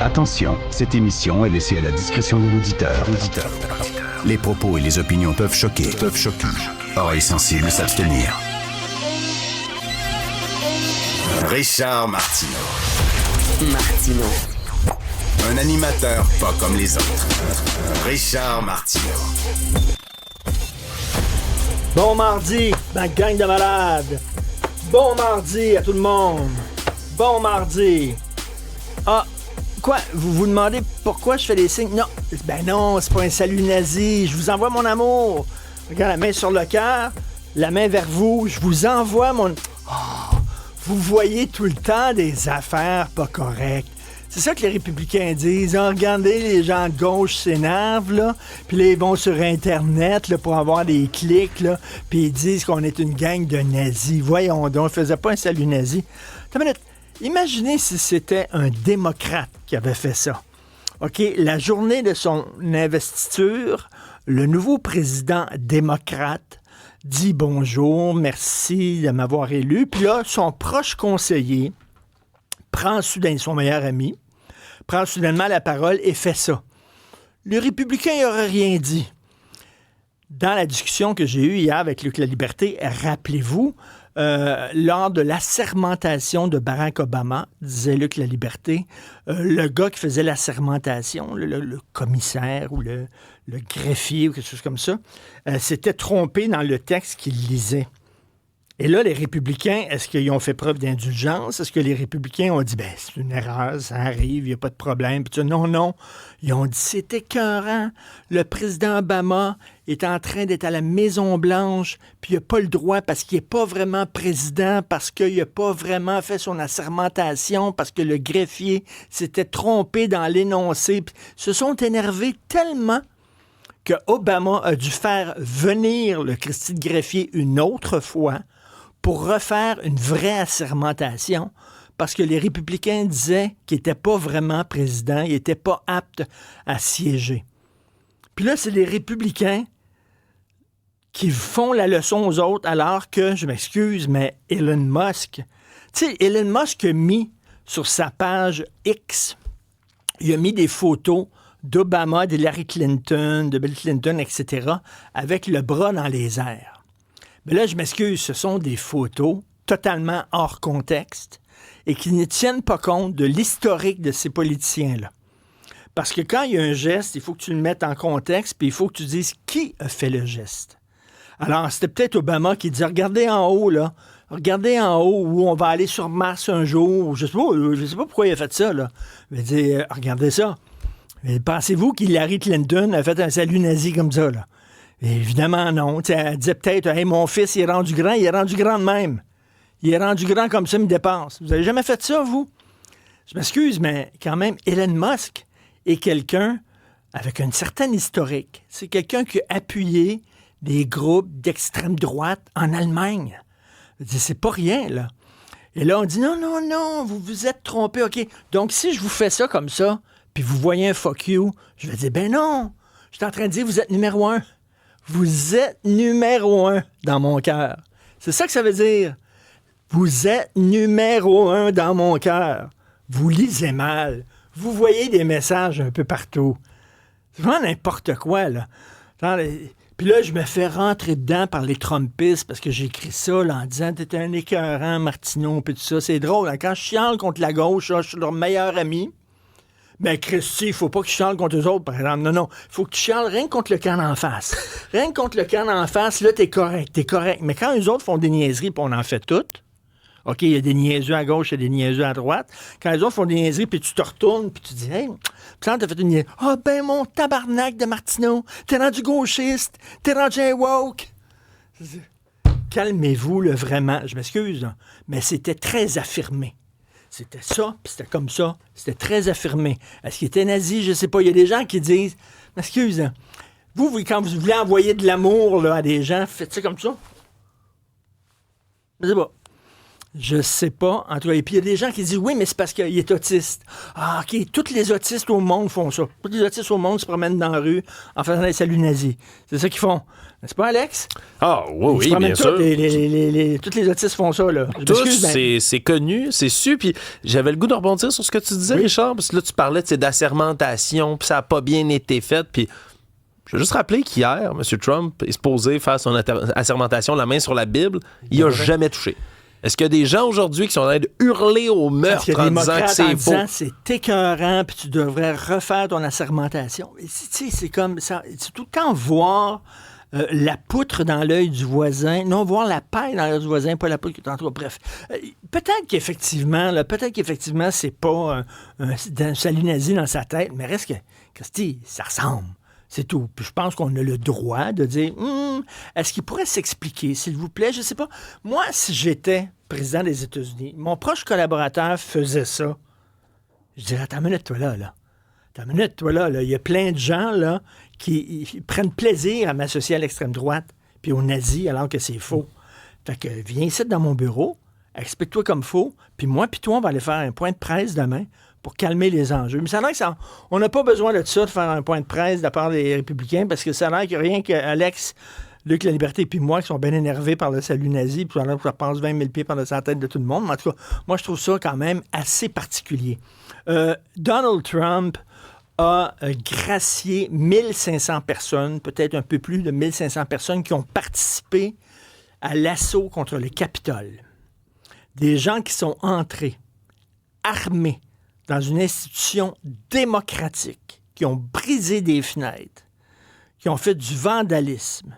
Attention, cette émission est laissée à la discrétion de l'auditeur. Les propos et les opinions peuvent choquer. Oreilles sensibles s'abstenir. Richard Martineau. Un animateur pas comme les autres. Richard Martineau. Bon mardi, ma gang de malades. Bon mardi à tout le monde. Bon mardi. Ah, quoi? Vous vous demandez pourquoi je fais des signes? Non, ben non, c'est pas un salut nazi. Je vous envoie mon amour. Regarde, la main sur le cœur, la main vers vous. Je vous envoie mon... Oh, vous voyez tout le temps des affaires pas correctes. C'est ça que les républicains disent. Ah, regardez, les gens de gauche s'énervent, là. Puis là, ils vont sur Internet là, pour avoir des clics, là. Puis ils disent qu'on est une gang de nazis. Voyons donc, on faisait pas un salut nazi. Attends une minute. Imaginez si c'était un démocrate qui avait fait ça. OK, la journée de son investiture, le nouveau président démocrate dit bonjour, merci de m'avoir élu. Puis là, son proche conseiller prend soudain son meilleur ami, prend soudainement la parole et fait ça. Le républicain n'aurait rien dit. Dans la discussion que j'ai eue hier avec Luc La Liberté, rappelez-vous, lors de l'assermentation de Barack Obama, disait Luc La Liberté, le gars qui faisait l'assermentation, le commissaire ou le greffier ou quelque chose comme ça, s'était trompé dans le texte qu'il lisait. Et là, les républicains, est-ce qu'ils ont fait preuve d'indulgence? Est-ce que les républicains ont dit, ben, c'est une erreur, ça arrive, il n'y a pas de problème? Puis non. Ils ont dit, c'est écœurant. Le président Obama est en train d'être à la Maison-Blanche, puis il n'a pas le droit parce qu'il n'est pas vraiment président, parce qu'il n'a pas vraiment fait son assermentation, parce que le greffier s'était trompé dans l'énoncé. Puis ils se sont énervés tellement que Obama a dû faire venir le Christy de greffier une autre fois pour refaire une vraie assermentation, parce que les républicains disaient qu'il n'était pas vraiment président, il n'était pas apte à siéger. Puis là, c'est les républicains qui font la leçon aux autres, alors que, je m'excuse, mais Elon Musk, tu sais, Elon Musk a mis sur sa page X, il a mis des photos d'Obama, d'Hillary Clinton, de Bill Clinton, etc., avec le bras dans les airs. Mais là, je m'excuse, ce sont des photos totalement hors contexte et qui ne tiennent pas compte de l'historique de ces politiciens-là. Parce que quand il y a un geste, il faut que tu le mettes en contexte, puis il faut que tu dises qui a fait le geste. Alors, c'était peut-être Obama qui dit, regardez en haut, là, regardez en haut où on va aller sur Mars un jour. Je sais pas pourquoi il a fait ça, là. Il dit, regardez ça. Mais pensez-vous qu'Hillary Clinton a fait un salut nazi comme ça, là? Évidemment, non. T'sais, elle disait peut-être, hey, mon fils, il est rendu grand de même. Il est rendu grand comme ça, il me dépasse. Vous avez jamais fait ça, vous? Je m'excuse, mais quand même, Elon Musk est quelqu'un avec une certaine historique. C'est quelqu'un qui a appuyé des groupes d'extrême droite en Allemagne. C'est pas rien, là. Et là, on dit, non, vous vous êtes trompé, OK. Donc, si je vous fais ça comme ça, puis vous voyez un fuck you, je vais dire, ben non, je suis en train de dire, vous êtes numéro 1. Vous êtes numéro 1 dans mon cœur. C'est ça que ça veut dire. Vous êtes numéro 1 dans mon cœur. Vous lisez mal. Vous voyez des messages un peu partout. C'est vraiment n'importe quoi, là. Puis là, je me fais rentrer dedans par les Trumpistes parce que j'ai écrit ça là, en disant « T'es un écœurant, Martineau », puis tout ça. C'est drôle. Hein? Quand je chiale contre la gauche, là, je suis leur meilleur ami. Ben, Christy, il faut pas que je chiale contre eux autres, par exemple. Non. Il faut que tu chiales rien que contre le camp d'en face. Rien que contre le camp d'en face, là, t'es correct. Mais quand eux autres font des niaiseries, puis on en fait toutes, OK, il y a des niaiseux à gauche, il y a des niaiseux à droite. Quand les autres font des niaiseries, puis tu te retournes, puis tu dis, hey, t'as fait une niaiserie. Ah, ben, mon tabarnak de Martineau, t'es rendu gauchiste, t'es rendu un woke. Calmez-vous, là, vraiment. Je m'excuse, là, mais c'était très affirmé. C'était ça, puis c'était comme ça. C'était très affirmé. Est-ce qu'il était nazi? Je sais pas. Il y a des gens qui disent, excuse, hein, vous, quand vous voulez envoyer de l'amour là, à des gens, faites ça comme ça. Je sais pas. Je sais pas. En tout cas, et puis il y a des gens qui disent oui, mais c'est parce qu'il est autiste. Ah, OK, tous les autistes au monde font ça. Tous les autistes au monde se promènent dans la rue en faisant des saluts nazis. C'est ça qu'ils font. N'est-ce pas, Alex? Ah, oui, Ils bien sûr. tous les autistes font ça, là. Tous, c'est connu, c'est su. Puis j'avais le goût de rebondir sur ce que tu disais, Richard, parce que là, tu parlais d'assermentation, puis ça n'a pas bien été fait. Puis je veux juste rappeler qu'hier, M. Trump est supposé faire son assermentation, la main sur la Bible. Il n'a jamais touché. Est-ce qu'il y a des gens aujourd'hui qui sont en train de hurler au meurtre en disant que c'est faux? C'est écœurant, puis tu devrais refaire ton assermentation. C'est comme ça. C'est tout le temps voir la poutre dans l'œil du voisin, non, voir la paille dans l'œil du voisin, pas la poutre qui est en toi. Bref, peut-être qu'effectivement, c'est pas un salut nazi dans sa tête, mais reste que, Christy, ça ressemble. C'est tout. Puis je pense qu'on a le droit de dire est-ce qu'il pourrait s'expliquer, s'il vous plaît? Je sais pas. Moi, si j'étais président des États-Unis, mon proche collaborateur faisait ça, je dirais attends une minute, toi là. Attends une minute, toi là. Il y a plein de gens là qui prennent plaisir à m'associer à l'extrême droite puis aux nazis alors que c'est faux. Fait que viens ici dans mon bureau, explique-toi comme faux, puis moi puis toi, on va aller faire un point de presse demain pour calmer les enjeux. Mais ça a l'air que on n'a pas besoin de ça, de faire un point de presse de la part des républicains, parce que ça a l'air qu'il n'y a rien qu'Alex, Luc La Liberté puis moi qui sont bien énervés par le salut nazi, puis ça passe 20 000 pieds par-dessus la tête de tout le monde. Mais en tout cas, moi, je trouve ça quand même assez particulier. Donald Trump a gracié 1500 personnes, peut-être un peu plus de 1500 personnes qui ont participé à l'assaut contre le Capitole. Des gens qui sont entrés, armés, dans une institution démocratique, qui ont brisé des fenêtres, qui ont fait du vandalisme.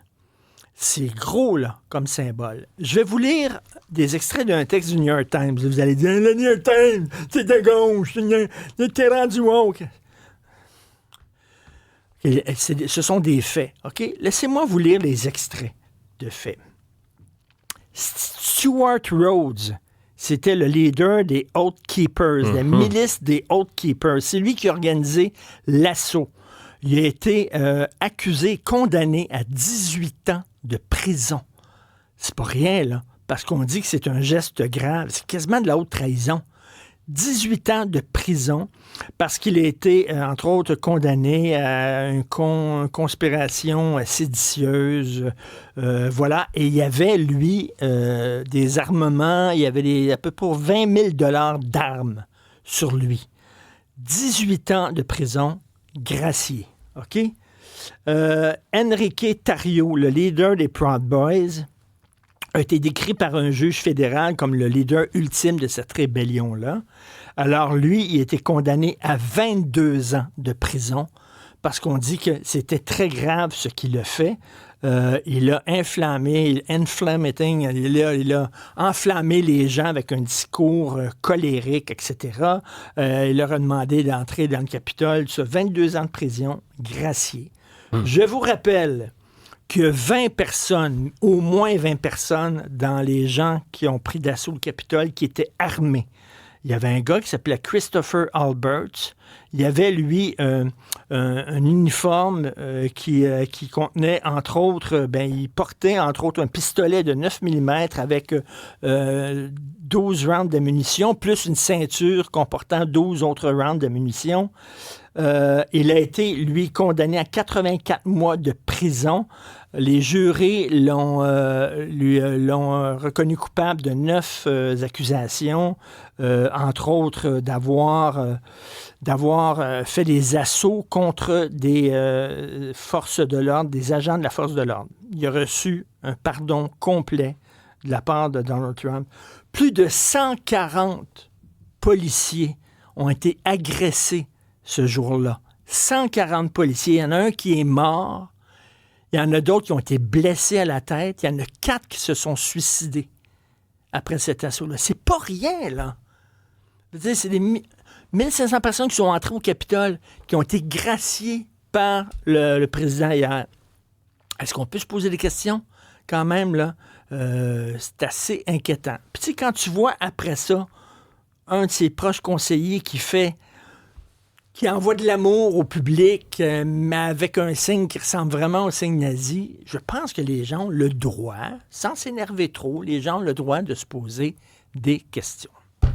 C'est gros, là, comme symbole. Je vais vous lire des extraits d'un texte du New York Times. Vous allez dire, le New York Times, c'est de gauche, t'es rendu woke. Ce sont des faits, OK? Laissez-moi vous lire les extraits de faits. Stuart Rhodes, c'était le leader des Oath Keepers, la milice des Oath Keepers. C'est lui qui a organisé l'assaut. Il a été accusé, condamné à 18 ans de prison. C'est pas rien, là, parce qu'on dit que c'est un geste grave. C'est quasiment de la haute trahison. 18 ans de prison parce qu'il a été, entre autres, condamné à une conspiration séditieuse. Voilà. Et il y avait, lui, des armements. Il y avait à peu près 20 000 $ d'armes sur lui. 18 ans de prison, gracié. OK? Enrique Tarrio, le leader des Proud Boys, a été décrit par un juge fédéral comme le leader ultime de cette rébellion-là. Alors, lui, il a été condamné à 22 ans de prison parce qu'on dit que c'était très grave ce qu'il a fait. Il a enflammé les gens avec un discours colérique, etc. Il leur a demandé d'entrer dans le Capitole. 22 ans de prison, gracié. Je vous rappelle que 20 personnes, au moins 20 personnes, dans les gens qui ont pris d'assaut le Capitole, qui étaient armés. Il y avait un gars qui s'appelait Christopher Alberts. Il y avait, lui, un uniforme qui contenait, entre autres, il portait, entre autres, un pistolet de 9 mm avec 12 rounds de munitions, plus une ceinture comportant 12 autres rounds de munitions. Il a été, lui, condamné à 84 mois de prison. Les jurés l'ont reconnu coupable de 9 accusations, entre autres d'avoir fait des assauts contre des forces de l'ordre, des agents de la force de l'ordre. Il a reçu un pardon complet de la part de Donald Trump. Plus de 140 policiers ont été agressés ce jour-là. 140 policiers. Il y en a un qui est mort. Il y en a d'autres qui ont été blessés à la tête. Il y en a 4 qui se sont suicidés après cet assaut-là. C'est pas rien, là. Je veux dire, c'est des 1500 personnes qui sont entrées au Capitole, qui ont été graciées par le président hier. Est-ce qu'on peut se poser des questions? Quand même, là, c'est assez inquiétant. Puis tu sais, quand tu vois après ça, un de ses proches conseillers qui envoie de l'amour au public, mais avec un signe qui ressemble vraiment au signe nazi, je pense que les gens ont le droit, sans s'énerver trop, les gens ont le droit de se poser des questions.